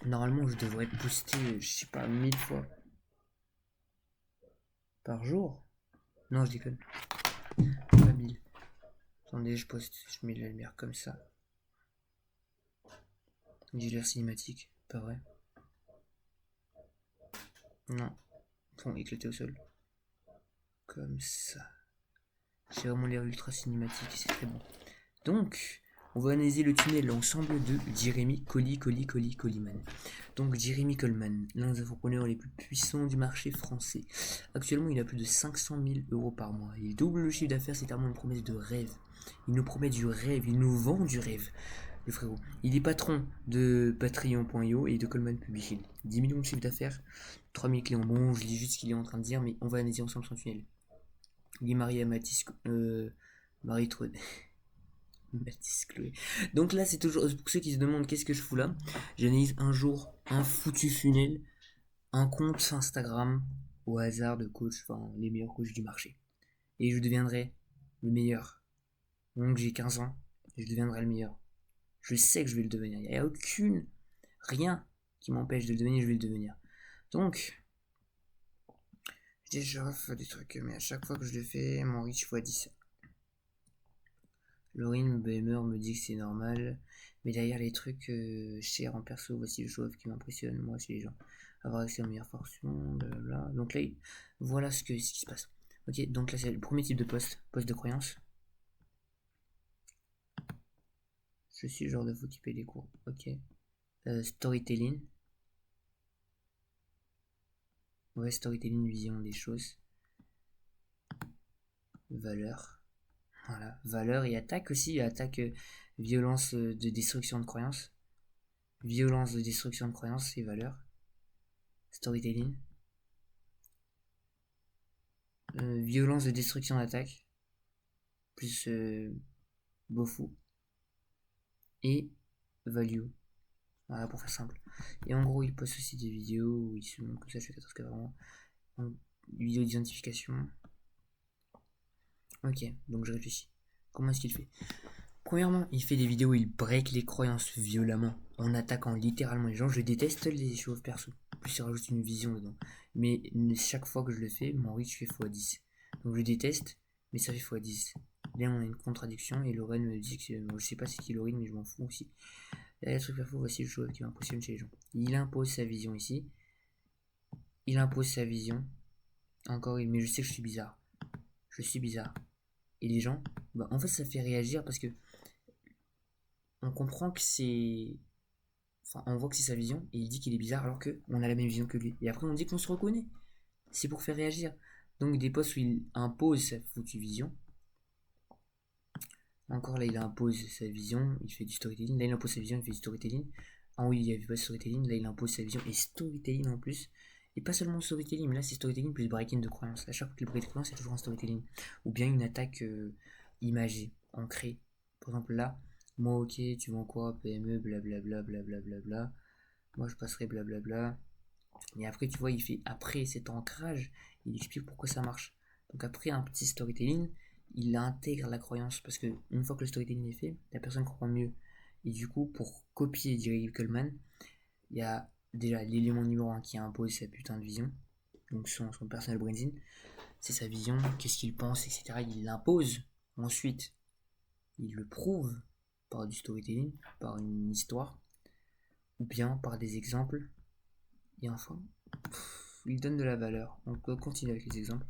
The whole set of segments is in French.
Normalement, je devrais poster, je sais pas, 1000 fois par jour. Non, je déconne. Pas 1000. Attendez, je poste, je mets la lumière comme ça. Dealer cinématique, pas vrai. Non, fond éclaté au sol. Comme ça. J'ai vraiment l'air ultra cinématique, c'est très bon. Donc, on va analyser le tunnel ensemble de Jeremy Coleman. Donc, Jeremy Coleman, l'un des entrepreneurs les plus puissants du marché français. Actuellement, il a plus de 500 000 euros par mois. Il double le chiffre d'affaires, c'est tellement une promesse de rêve. Il nous promet du rêve, il nous vend du rêve. Le frérot. Il est patron de Patreon.io et de Coleman Publishing. 10 millions de chiffre d'affaires, 3000 clients. Bon, je lis juste ce qu'il est en train de dire, mais on va analyser ensemble son tunnel. Il est marié à Mathis, Marie Trode. Mathis Chloé. Donc là, c'est toujours pour ceux qui se demandent qu'est-ce que je fous là. J'analyse un jour un foutu funnel, un compte Instagram au hasard de coach, enfin les meilleurs coachs du marché. Et je deviendrai le meilleur. Donc j'ai 15 ans, et je deviendrai le meilleur. Je sais que je vais le devenir. Il n'y a rien qui m'empêche de le devenir, je vais le devenir. Donc, je dis je refais des trucs, mais à chaque fois que je le fais, mon reach x10. Laurine Bemer me dit que c'est normal, mais derrière les trucs chers en perso, voici le show-off qui m'impressionne, moi, chez les gens. Avoir accès aux meilleures fortunes, blablabla. Donc là, voilà ce qui se passe. Ok, donc là, c'est le premier type de poste de croyance. Je suis le genre de fou qui paye des cours. Ok. Storytelling. Ouais, storytelling, vision des choses. Valeur. Voilà. Valeur et attaque aussi. Attaque, violence de destruction de croyances. Violence de destruction de croyances et valeur. Storytelling. Violence de destruction d'attaque. Plus Bofu. Et value. Voilà, pour faire simple. Et en gros, il poste aussi des vidéos où il se montre comme ça, je fais 14K vraiment. Donc, vidéo d'identification. Ok, donc je réfléchis. Comment est-ce qu'il fait? Premièrement, il fait des vidéos où il break les croyances violemment en attaquant littéralement les gens. Je déteste les choses perso. En plus, il rajoute une vision dedans. Mais chaque fois que je le fais, mon reach fait x10. Donc je déteste, mais ça fait x10. Là, on a une contradiction et Lorraine me dit que je sais pas c'est qui Lorraine, mais je m'en fous aussi. Là, le truc fou, voici le show qui m'impressionne chez les gens. Il impose sa vision ici. Il impose sa vision. Encore une, mais je sais que je suis bizarre. Je suis bizarre. Et les gens, bah, en fait, ça fait réagir parce que on comprend que c'est. Enfin, on voit que c'est sa vision et il dit qu'il est bizarre alors qu'on a la même vision que lui. Et après, on dit qu'on se reconnaît. C'est pour faire réagir. Donc, des posts où il impose sa foutue vision. Encore là, il impose sa vision, il fait du storytelling. Là, il impose sa vision, il fait du storytelling. Ah oui, il n'y avait pas de storytelling. Là, il impose sa vision et storytelling en plus. Et pas seulement storytelling, mais là, c'est storytelling plus break-in de croyance. À chaque fois qu'il break de croyance, c'est toujours un storytelling. Ou bien une attaque imagée, ancrée. Par exemple, là, moi, ok, tu vends quoi, PME, blablabla, blablabla. Moi, je passerai blablabla. Et après, tu vois, il fait, après cet ancrage, il explique pourquoi ça marche. Donc, après un petit storytelling, il intègre la croyance parce que une fois que le storytelling est fait, la personne comprend mieux. Et du coup, pour copier Jerry Coleman, il y a déjà l'élément numéro un qui impose sa putain de vision, donc son personal branding, c'est sa vision, qu'est-ce qu'il pense, etc. Il l'impose. Ensuite, il le prouve par du storytelling, par une histoire, ou bien par des exemples. Et enfin, il donne de la valeur. On peut continuer avec les exemples.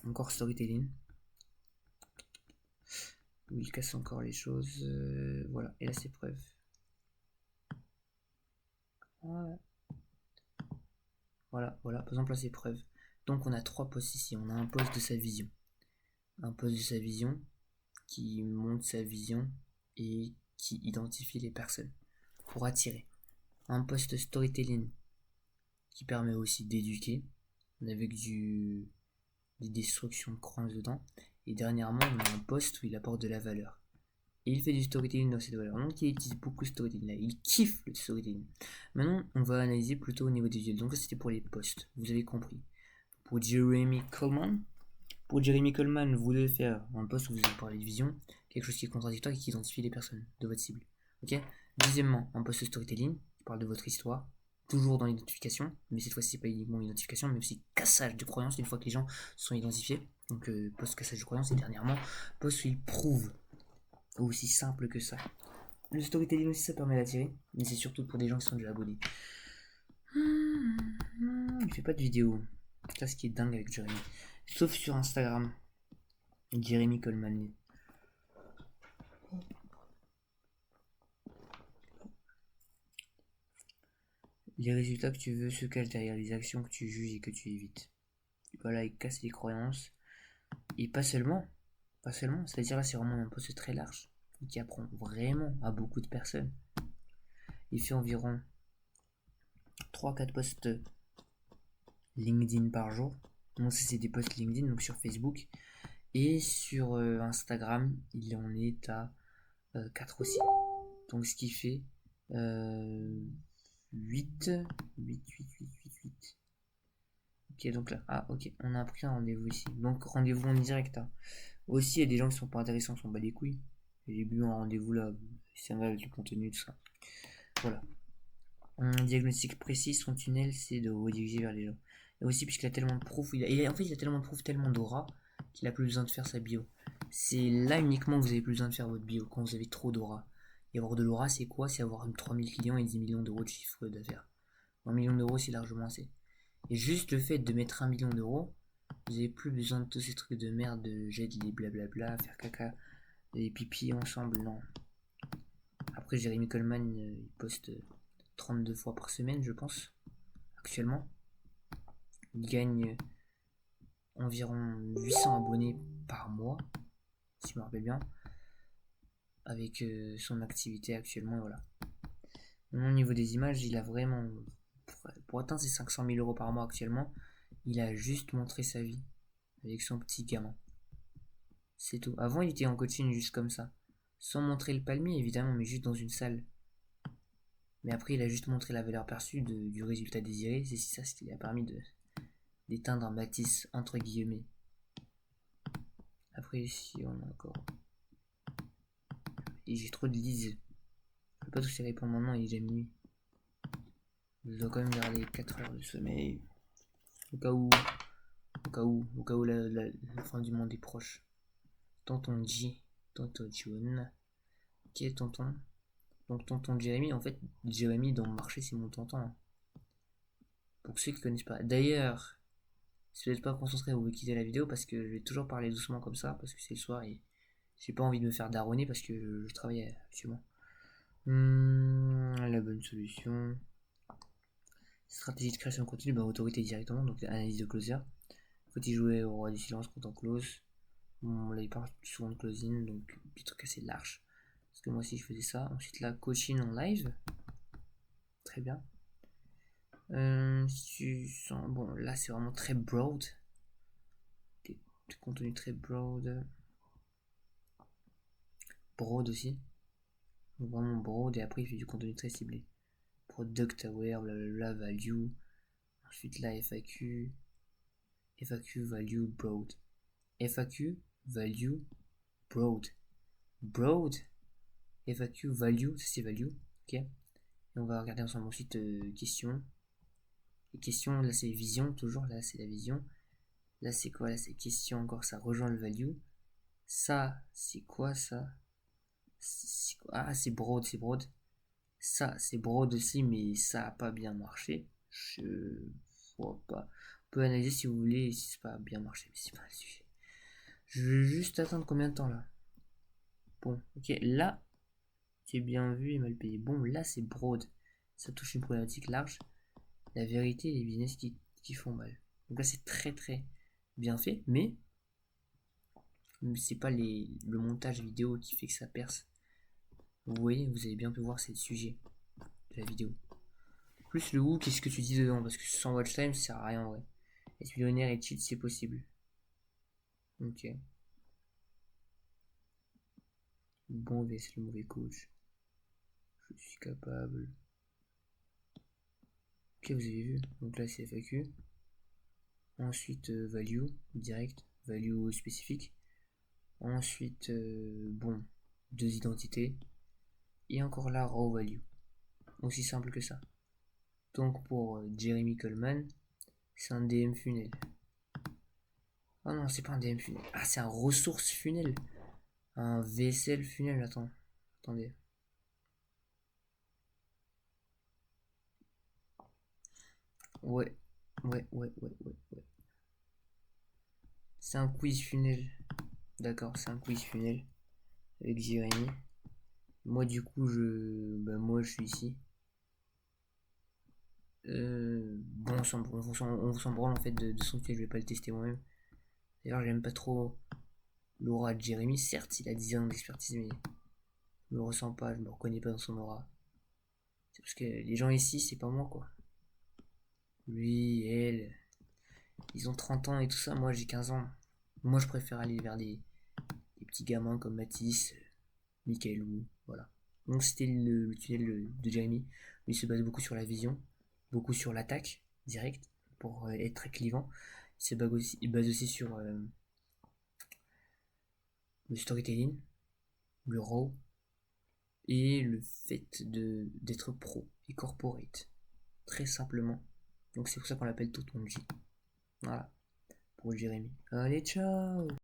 Encore storytelling. Il casse encore les choses. Voilà. Et là, c'est preuve. Voilà. Voilà. Par exemple, là, c'est preuve. Donc, on a trois postes ici. On a un poste de sa vision. Un poste de sa vision qui montre sa vision et qui identifie les personnes pour attirer. Un poste storytelling qui permet aussi d'éduquer avec des destructions de croyances dedans. Et dernièrement, on a un poste où il apporte de la valeur. Et il fait du storytelling dans cette valeur. Donc il utilise beaucoup de storytelling là. Il kiffe le storytelling. Maintenant, on va analyser plutôt au niveau des visuels. Donc ça, c'était pour les posts. Vous avez compris. Pour Jeremy Coleman, vous devez faire un post où vous allez parler de vision, quelque chose qui est contradictoire et qui identifie les personnes de votre cible. Ok. Deuxièmement, un post storytelling qui parle de votre histoire, toujours dans les notifications, mais cette fois-ci, c'est pas uniquement une notification, mais aussi cassage de croyances une fois que les gens sont identifiés. Donc, post cassage de croyances, et dernièrement, post où ils prouvent, aussi simple que ça. Le storytelling aussi, ça permet d'attirer, mais c'est surtout pour des gens qui sont déjà abonnés. Il fait pas de vidéo. Ça, ce qui est dingue avec Jérémy. Sauf sur Instagram. Jérémy Coleman. Les résultats que tu veux se cachent derrière les actions que tu juges et que tu évites. Voilà, il casse les croyances. Et pas seulement. Pas seulement. C'est-à-dire là, c'est vraiment un poste très large. Qui apprend vraiment à beaucoup de personnes. Il fait environ 3-4 posts LinkedIn par jour. Donc ça, c'est des posts LinkedIn, donc sur Facebook. Et sur Instagram, il en est à 4 aussi. Donc ce qui fait 8. Ok, donc là, ok, on a pris un rendez-vous ici. Donc rendez-vous en direct. Hein. Aussi, il y a des gens qui sont pas intéressants, qui s'en bat les couilles. J'ai bu un rendez-vous là, c'est vrai avec le contenu, tout ça. Voilà. Un diagnostic précis, son tunnel, c'est de rediriger vers les gens. Et aussi, puisqu'il a tellement de proof, en fait, il a tellement de proof, tellement d'aura, qu'il a plus besoin de faire sa bio. C'est là uniquement que vous avez plus besoin de faire votre bio, quand vous avez trop d'aura. Et avoir de l'aura, c'est quoi? C'est avoir 3000 clients et 10 millions d'euros de chiffre d'affaires. 1 million d'euros, c'est largement assez. Et juste le fait de mettre 1 million d'euros, vous avez plus besoin de tous ces trucs de merde, de jet les blablabla, faire caca, et pipi ensemble, non. Après, Jérémy Coleman, il poste 32 fois par semaine, je pense, actuellement. Il gagne environ 800 abonnés par mois, si je me rappelle bien, avec son activité actuellement, voilà. Au niveau des images, il a vraiment, pour atteindre ses 500 000 euros par mois actuellement, il a juste montré sa vie avec son petit gamin. C'est tout. Avant, il était en coaching juste comme ça, sans montrer le palmier évidemment, mais juste dans une salle. Mais après, il a juste montré la valeur perçue du résultat désiré. C'est ça ce qui lui a permis d'éteindre un Matisse entre guillemets. Après, ici, on a encore. Et j'ai trop de lise. Je peux pas tous y répondre maintenant, il est déjà minuit. Je dois quand même garder 4 heures de sommeil. Au cas où. Au cas où la fin du monde est proche. Tonton J. Tonton John. Qui est tonton? Donc tonton Jérémy, en fait, Jérémy dans le marché, c'est mon tonton. Hein. Pour ceux qui connaissent pas. D'ailleurs, si vous n'êtes pas concentré, vous pouvez quitter la vidéo parce que je vais toujours parler doucement comme ça, parce que c'est le soir et j'ai pas envie de me faire daronner parce que je travaille actuellement. La bonne solution. Stratégie de création de contenu, autorité directement, donc analyse de closer. Faut-il jouer au roi du silence contre en close? Bon, là il parle souvent de closing, donc des trucs assez larges. Parce que moi aussi je faisais ça. Ensuite là, coaching en live. Très bien. Bon, là c'est vraiment très broad. Des contenus très broad. Broad aussi. Donc vraiment broad et après il fait du contenu très ciblé. Product aware, blablabla, value. Ensuite là, FAQ. FAQ, value, broad. FAQ, value, broad. Broad. FAQ, value, ça c'est value. Ok. Et on va regarder ensemble ensuite questions. Les questions, là c'est vision, toujours, là c'est la vision. Là c'est quoi? Là c'est question encore, ça rejoint le value. Ça, c'est quoi ça? Ah, c'est broad, c'est broad. Ça, c'est broad aussi, mais ça a pas bien marché. Je vois pas. On peut analyser si vous voulez, si c'est pas bien marché, mais c'est pas le sujet. Je vais juste attendre combien de temps là? Bon, ok, là, c'est bien vu et mal payé. Bon, là, c'est broad. Ça touche une problématique large. La vérité, les business qui font mal. Donc là, c'est très très bien fait, mais c'est pas le montage vidéo qui fait que ça perce. Vous voyez, vous avez bien pu voir, c'est le sujet de la vidéo. Plus le où, qu'est-ce que tu dis dedans? Parce que sans watch time, ça sert à rien, ouais. Être millionnaire et cheat, c'est possible. Ok. Le bon vs le mauvais coach. Je suis capable. Ok, vous avez vu. Donc là, c'est FAQ. Ensuite, value, direct. Value spécifique. Ensuite, bon, 2 identités. et encore là, raw value. Aussi simple que ça. Donc pour Jeremy Coleman, c'est un DM funnel. Oh non, c'est pas un DM funnel. Ah, c'est un ressource funnel. Un VSL funnel, attendez. Ouais. C'est un quiz funnel. D'accord, c'est un quiz funnel avec Jérémy. Moi du coup moi je suis ici. Bon, on s'en branle en fait de son tunnel, je vais pas le tester moi-même. D'ailleurs, j'aime pas trop l'aura de Jérémy. Certes, il a 10 ans d'expertise, mais je me ressens pas, je me reconnais pas dans son aura. C'est parce que les gens ici, c'est pas moi quoi. Lui, elle, ils ont 30 ans et tout ça, moi j'ai 15 ans. Moi je préfère aller vers des petits gamins comme Mathis, Michael ou voilà. Donc c'était le tunnel de Jeremy. Lui se base beaucoup sur la vision, beaucoup sur l'attaque directe pour être très clivant. Il base aussi sur le storytelling, le raw et le fait d'être pro et corporate. Très simplement. Donc c'est pour ça qu'on l'appelle Totonji. Voilà, pour Jérémy. Allez, ciao!